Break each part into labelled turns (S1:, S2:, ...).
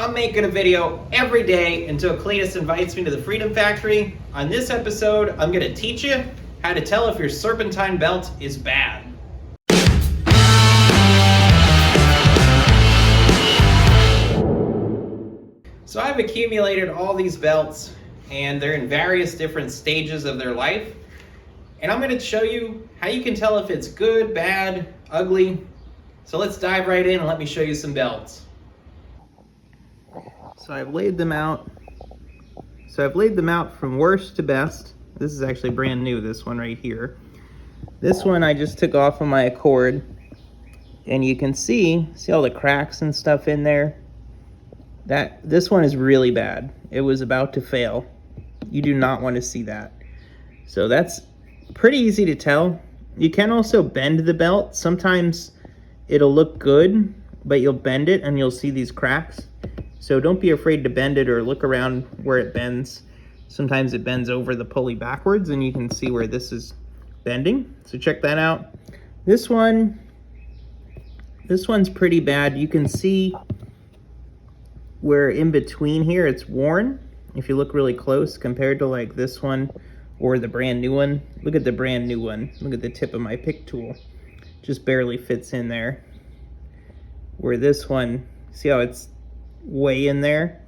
S1: I'm making a video every day until Cleetus invites me to the Freedom Factory. On this episode, I'm going to teach you how to tell if your Serpentine belt is bad. So I've accumulated all these belts, and they're in various different stages of their life. And I'm going to show you how you can tell if it's good, bad, ugly. So let's dive right in and let me show you some belts. So I've laid them out. From worst to best. This is actually brand new, this one right here. This one I just took off of my Accord, and you can see all the cracks and stuff in there. This one is really bad. It was about to fail. You do not want to see that. So that's pretty easy to tell. You can also bend the belt. Sometimes it'll look good, but you'll bend it and you'll see these cracks. So don't be afraid to bend it or look around where it bends. Sometimes it bends over the pulley backwards and you can see where this is bending. So check that out. This one's pretty bad. You can see where in between here it's worn. If you look really close compared to like this one or the brand new one. Look at the brand new one. Look at the tip of my pick tool. Just barely fits in there. Where this one, see how it's way in there?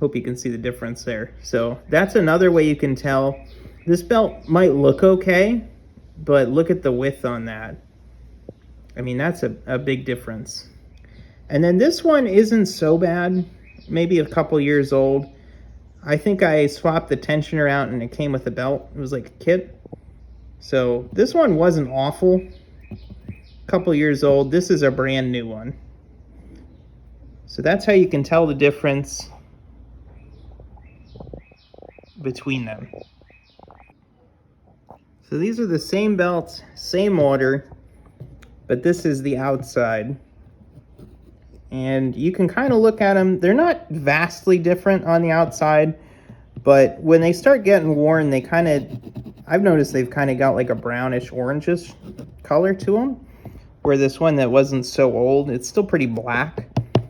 S1: Hope you can see the difference there. So that's another way you can tell. This belt might look okay, but look at the width on that. I mean, that's a big difference. And then this one isn't so bad, maybe a couple years old. I think I swapped the tensioner out and it came with a belt. It was like a kit. So this one wasn't awful. A couple years old. This is a brand new one. So that's how you can tell the difference between them. So these are the same belts, same order, but this is the outside. And you can kind of look at them. They're not vastly different on the outside, but when they start getting worn, I've noticed they've kind of got like a brownish orangish color to them, where this one that wasn't so old, it's still pretty black.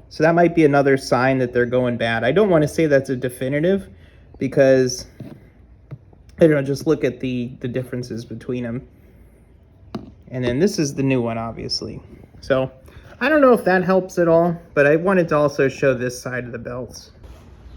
S1: So that might be another sign that they're going bad. I don't want to say that's a definitive because, I don't know, just look at the differences between them. And then this is the new one, obviously. So I don't know if that helps at all, but I wanted to also show this side of the belts.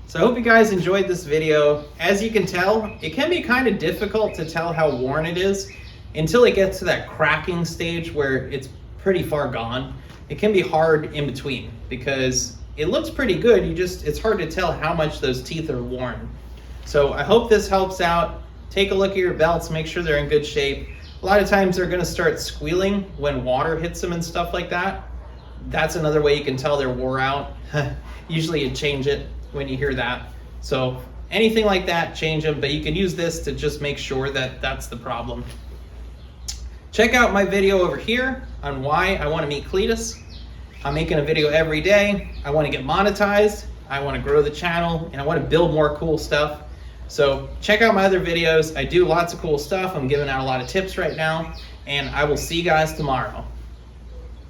S1: So I hope you guys enjoyed this video. As you can tell, it can be kind of difficult to tell how worn it is until it gets to that cracking stage where it's pretty far gone. It can be hard in between because it looks pretty good. It's hard to tell how much those teeth are worn. So I hope this helps out. Take a look at your belts, make sure they're in good shape. A lot of times they're gonna start squealing when water hits them and stuff like that. That's another way you can tell they're wore out. Usually you change it when you hear that. So anything like that, change them, but you can use this to just make sure that that's the problem. Check out my video over here on why I want to meet Cleetus. I'm making a video every day. I want to get monetized. I want to grow the channel and I want to build more cool stuff. So check out my other videos. I do lots of cool stuff. I'm giving out a lot of tips right now, and I will see you guys tomorrow.